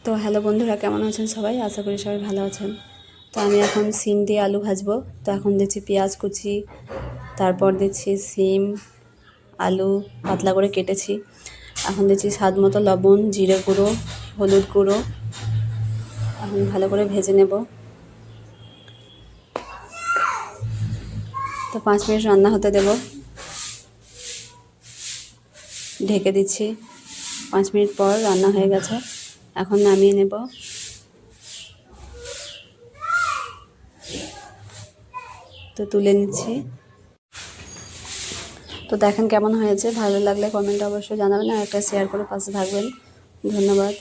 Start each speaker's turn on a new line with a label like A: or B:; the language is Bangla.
A: তো হ্যালো বন্ধুরা, কেমন আছেন সবাই? আশা করি সবাই ভালো আছেন। তো আমি এখন সিম দিয়ে আলু ভাজবো। তো এখন দিচ্ছি পেঁয়াজ কুচি, তারপর দিচ্ছি সিম, আলু পাতলা করে কেটেছি। এখন দিচ্ছি স্বাদ মতো লবণ, জিরে গুঁড়ো, হলুদ গুঁড়ো। এখন ভালো করে ভেজে নেব। তো 5 মিনিট রান্না হতে দেব। ঢেকে দিচ্ছি। 5 মিনিট পর রান্না হয়ে গেছে। এখন নামিয়ে নেব। তো তুলে নিচ্ছি। তো দেখেন কেমন হয়েছে। ভালো লাগলে কমেন্টে অবশ্যই জানাবেন আর একটা শেয়ার করে পাশে থাকবেন। ধন্যবাদ।